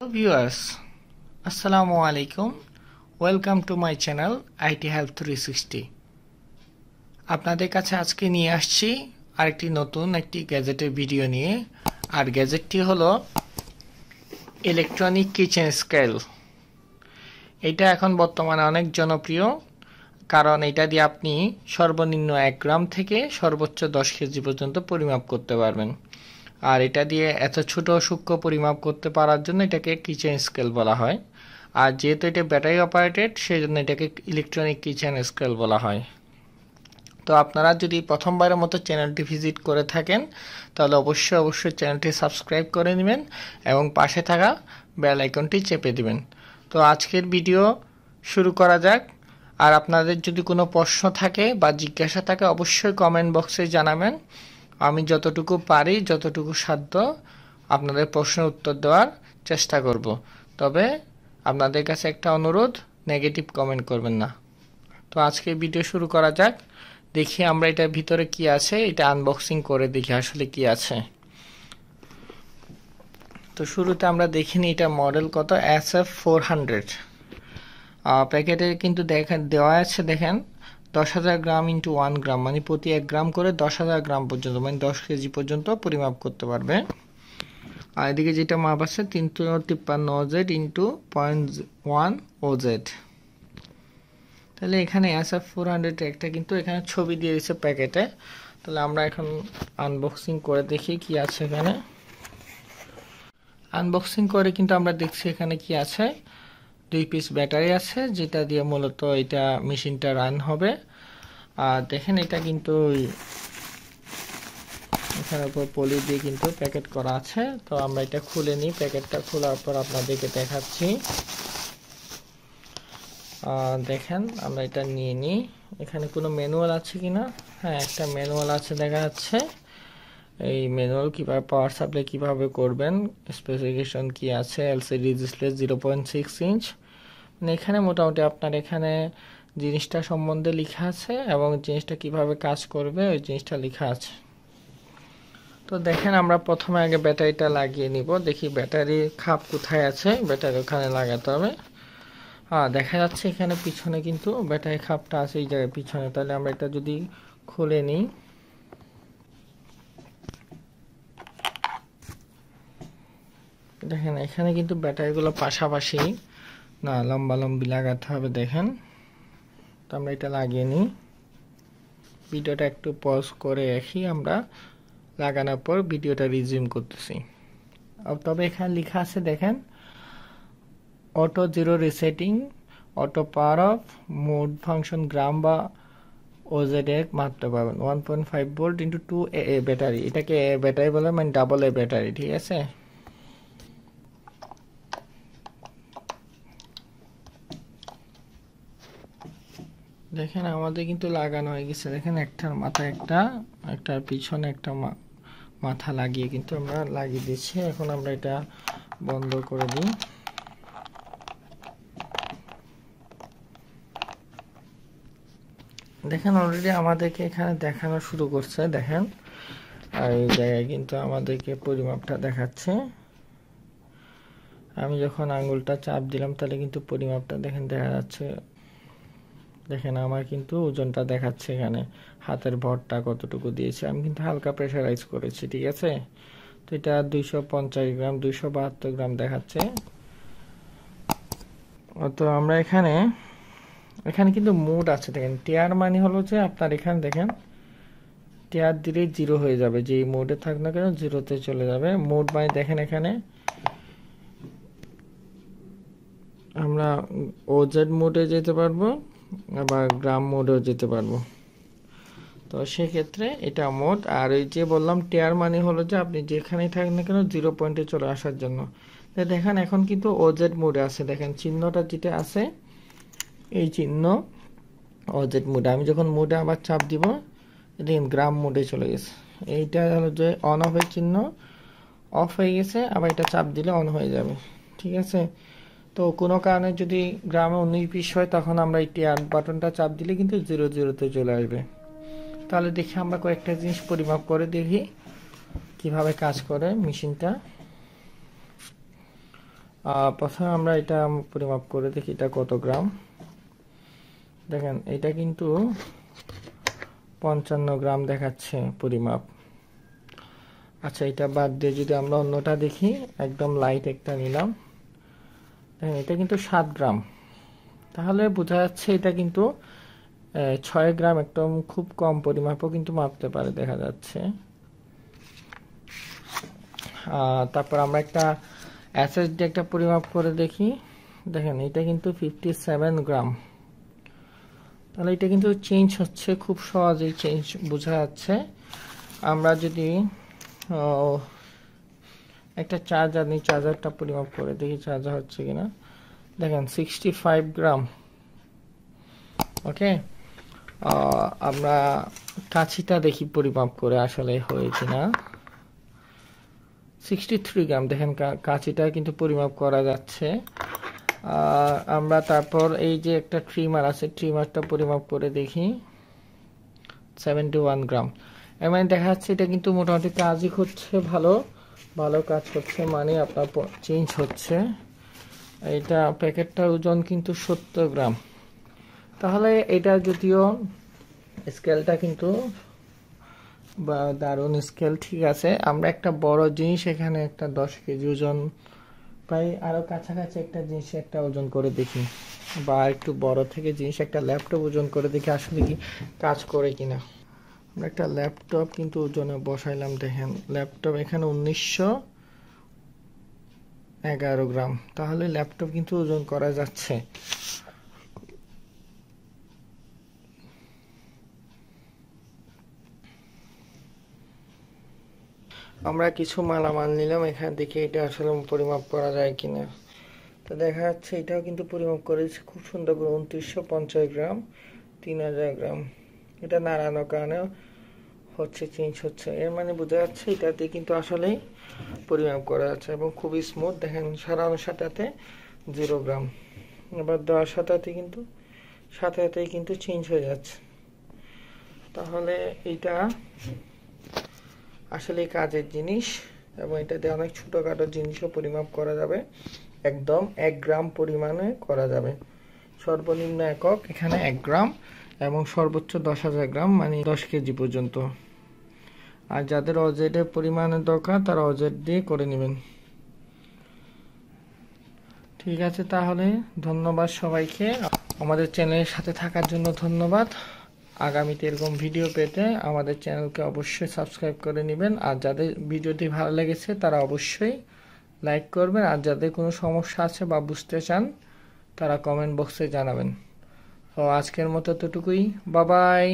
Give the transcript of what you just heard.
viewers, Assalamu alaikum. Welcome to my channel IT Help 360. আপনাদের কাছে আজকে নিয়ে আসছি আরেকটি নতুন একটি গ্যাজেটের ভিডিও নিয়ে। আর গ্যাজেটটি হলো ইলেকট্রনিক কিচেন স্কেল। এটা এখন বর্তমানে অনেক জনপ্রিয়, কারণ এটা দিয়ে আপনি সর্বনিম্ন 1 গ্রাম থেকে সর্বোচ্চ 10 কেজি পর্যন্ত পরিমাপ করতে পারবেন। আর এটা দিয়ে এত ছোট সূক্ষ্ম পরিমাপ করতে পারার জন্য এটাকে কিচেন স্কেল বলা হয়। আর যেহেতু এটা ব্যাটারি অপারেটেড, সেই জন্য এটাকে ইলেকট্রনিক কিচেন স্কেল বলা হয়। তো আপনারা যদি প্রথমবারের মতো চ্যানেলটি ভিজিট করে থাকেন, তাহলে অবশ্যই চ্যানেলটি সাবস্ক্রাইব করে নেবেন এবং পাশে থাকা বেল আইকনটি চেপে দিবেন। তো আজকের ভিডিও শুরু করা যাক। আর আপনাদের যদি কোনো প্রশ্ন থাকে বা জিজ্ঞাসা থাকে, অবশ্যই কমেন্ট বক্সে জানাবেন। আমি যতটুকু পারি, যতটুকু সাধ্য আপনাদের প্রশ্নের উত্তর দেওয়ার চেষ্টা করব। তবে আপনাদের কাছে একটা অনুরোধ, নেগেটিভ কমেন্ট করবেন না। তো আজকে ভিডিও শুরু করা যাক। দেখি আমরা এটার ভিতরে কি আছে, এটা আনবক্সিং করে দেখি আসলে কি আছে। তো শুরুতে আমরা দেখিনি এটা মডেল কত, SF400। প্যাকেটে কিন্তু দেওয়া আছে, দেখেন 10,000 গ্রাম ইন্টু 1 গ্রাম, মানে প্রতি 1 গ্রাম করে 10,000 গ্রাম পর্যন্ত, মানে 10 কেজি পর্যন্ত পরিমাপ করতে পারবে। আর এদিকে যেটা মাপ আছে 353 OZ ইন্টু 0.1 OZ। তাহলে এখানে SF400 একটা কিন্তু এখানে ছবি দিয়ে দিয়েছে প্যাকেটে। তাহলে আমরা এখন আনবক্সিং করে দেখি কি আছে এখানে। আনবক্সিং করে কিন্তু আমরা দেখছি এখানে কি আছে। 2 পিস ব্যাটারি আছে, যেটা দিয়ে মূলত এটা মেশিনটা রান হবে। আর দেখেন এটা কিন্তু এখানে উপর পলি দিয়ে কিন্তু প্যাকেট করা আছে। তো আমরা এটা খুলে নিই। প্যাকেটটা খোলার পর আপনাদেরকে দেখাচ্ছি। দেখেন আমরা এটা নিয়ে নিই। এখানে কোনো ম্যানুয়াল আছে কিনা? হ্যাঁ, একটা ম্যানুয়াল আছে দেখা যাচ্ছে। এই ম্যানুয়াল কিভাবে পাওয়ার সাপ্লাই কিভাবে করবেন, স্পেসিফিকেশন কি আছে। LCD display 0.6 inch. মানে এখানে মোটামুটি আপনার এখানে জিনিসটা সম্বন্ধে লেখা আছে এবং জিনিসটা কিভাবে কাজ করবে ওই জিনিসটা লেখা আছে। তো দেখেন আমরা প্রথমে আগে ব্যাটারিটা লাগিয়ে নিব। দেখি ব্যাটারির খাপ কোথায় আছে, ব্যাটারি ওখানে লাগাতে হবে। দেখা যাচ্ছে এখানে পিছনে কিন্তু ব্যাটারি খাপটা আছে এই জায়গায় পিছনে। তাহলে আমরা এটা যদি খুলে নিই, দেখেন এখানে কিন্তু ব্যাটারিগুলো পাশাপাশি না, লম্বালম্বি লাগাতে হবে। দেখেন, তো আমরা এটা লাগিয়ে নিই। ভিডিওটা একটু পজ করে রাখি, আমরা লাগানোর পর ভিডিওটা রিজিউম করতেছি। তবে এখানে লেখা আছে দেখেন, auto zero resetting, auto power off, mode function gram বা ওজেড এর মাত্রা পাবেন। 1.5 ভোল্ট ইন্টু 2 AA ব্যাটারি। এটাকে এ ব্যাটারি বলে, মানে ডাবল এ ব্যাটারি, ঠিক আছে। দেখেন আমাদের কিন্তু লাগানো হয়ে গেছে। দেখেন একটার মাথায় একটার পিছনে একটা মাথা লাগিয়ে কিন্তু আমরা লাগিয়ে দিচ্ছি। এখন আমরা এটা বন্ধ করে দিই। দেখেন অলরেডি আমাদেরকে এখানে দেখানো শুরু করছে। দেখেন আর এই জায়গায় কিন্তু আমাদেরকে পরিমাপটা দেখাচ্ছে। আমি যখন আঙ্গুলটা চাপ দিলাম তাহলে কিন্তু পরিমাপটা দেখেন দেখা যাচ্ছে। দেখেন আমার কিন্তু ওজনটা দেখাচ্ছে এখানে, হাতের ভরটা কতটুকু দিয়েছে। আমি কিন্তু হালকা প্রেসারাইজ করেছি, ঠিক আছে। তো এটা 250 গ্রাম, 272 গ্রাম দেখাচ্ছে। তো আমরা এখানে কিন্তু মোড আছে। দেখেন টিয়ার মানে হলো যে আপনার এখানে দেখেন টিয়ার দিলে 0 হয়ে যাবে, যে মোডে থাক না কেন 0-তে চলে যাবে। মোড মানে দেখেন এখানে আমরা ওজেড মোডে যেতে পারবো, আবার গ্রাম মোডেও যেতে পারবো। তো সেক্ষেত্রে এটা মোড। আর এই যে বললাম টিয়ার মানে হলো যে আপনি যেখানেই থাকেন না কেন 0 পয়েন্টে চলে আসার জন্য। দেখেন এখন কিন্তু ওজেড মোডে আছে। দেখেন চিহ্নটা যেটা আছে, এই চিহ্ন ওজেড মোডে। আমি যখন মোডে আবার চাপ দিব, দেখেন গ্রাম মোডে চলে গেছে। এইটা হলো যে অন অফের চিহ্ন, অফ হয়ে গেছে। আবার এটা চাপ দিলে অন হয়ে যাবে, ঠিক আছে। তো কোনো কারণে যদি গ্রামে 19-20 হয়, তখন আমরা এই টিয়ার বাটনটা চাপ দিলে কিন্তু 0-0-তে চলে আসবে। তাহলে দেখি আমরা কয়েকটা জিনিস পরিমাপ করে দেখি কিভাবে কাজ করে মেশিনটা। প্রথমে আমরা এটা পরিমাপ করে দেখি এটা কত গ্রাম। দেখেন এটা কিন্তু 55 গ্রাম দেখাচ্ছে পরিমাপ। আচ্ছা, এটা বাদ দিয়ে যদি আমরা অন্যটা দেখি, একদম লাইট একটা নিলাম, দেখেন এটা কিন্তু 7 গ্রাম। তাহলে বোঝা যাচ্ছে এটা কিন্তু 6 গ্রাম, একদম খুব কম পরিমাপও কিন্তু মাপতে পারে দেখা যাচ্ছে। তারপর আমরা একটা এসএসডি একটা পরিমাপ করে দেখি। দেখেন এটা কিন্তু 57 গ্রাম। তাহলে এটা কিন্তু চেঞ্জ হচ্ছে, খুব সহজেই চেঞ্জ বোঝা যাচ্ছে। আমরা যদি একটা চার্জার নিই, চার্জারটা পরিমাপ করে দেখি চার্জার হচ্ছে কিনা। দেখেন 65 গ্রাম। ওকে, আমরা কাছিটা দেখি পরিমাপ করে আসলে হয় কিনা। 63 গ্রাম। দেখেন কাছিটা কিন্তু পরিমাপ করা যাচ্ছে। আমরা তারপর এই যে একটা ট্রিমার আছে, ট্রিমারটা পরিমাপ করে দেখি 71 গ্রাম। এর মানে দেখা যাচ্ছে এটা কিন্তু মোটামুটি কাজই হচ্ছে, ভালো ভালো কাজ হচ্ছে, মানে আপনার চেঞ্জ হচ্ছে। এটা প্যাকেটটার ওজন কিন্তু 70 গ্রাম। তাহলে এটা যদিও স্কেলটা কিন্তু বা দারুণ স্কেল, ঠিক আছে। আমরা একটা বড় জিনিস এখানে একটা 10 কেজি ওজন, প্রায় আরো কাছাকাছি একটা জিনিস একটা ওজন করে দেখি, বা একটু বড় থেকে জিনিস একটা ল্যাপটপ ওজন করে দেখি আসলে কি কাজ করে কিনা। আমরা একটা ল্যাপটপ কিন্তু ওজনে বসাইলাম। দেখেন ল্যাপটপ এখানে 1911 গ্রাম। তাহলে ল্যাপটপ কিন্তু ওজন করা যাচ্ছে। আমরা কিছু মালামাল নিলাম, এখান থেকে এটা আসলে পরিমাপ করা যায় কিনা। তো দেখা যাচ্ছে এটাও কিন্তু পরিমাপ করেছে খুব সুন্দর করে, 2950 গ্রাম, 3000 গ্রাম। এটা নাড়ানোর কারণে হচ্ছে, চেঞ্জ হচ্ছে। এর মানে বোঝা যাচ্ছে এটাতে কিন্তু আসলেই পরিমাপ করা যাচ্ছে এবং খুবই স্মুথ। দেখেন সারানোর সাথে 0 গ্রাম, এবার দেওয়ার সাথে কিন্তু সাথেই কিন্তু চেঞ্জ হয়ে যাচ্ছে। তাহলে এটা আসলে কাজের জিনিস, এবং এটাতে অনেক ছোটখাটো জিনিসও পরিমাপ করা যাবে, একদম 1 গ্রাম পরিমাণে করা যাবে। সর্বনিম্ন একক এখানে 1 গ্রাম এবং সর্বোচ্চ 10,000 গ্রাম, মানে 10 কেজি পর্যন্ত। আর যাদের অজেডের পরিমাণের দরকার তারা অজেড দিয়ে করে নেবেন। ঠিক আছে, তাহলে ধন্যবাদ সবাইকে, আমাদের চ্যানেলের সাথে থাকার জন্য ধন্যবাদ। আগামীতে এরকম ভিডিও পেতে আমাদের চ্যানেলকে অবশ্যই সাবস্ক্রাইব করে নেবেন। আর যাদের ভিডিওটি ভালো লেগেছে তারা অবশ্যই লাইক করবেন। আর যাদের কোনো সমস্যা আছে বা বুঝতে চান তারা কমেন্ট বক্সে জানাবেন। তো আজকের মতো এতটুকুই, বাই বাই।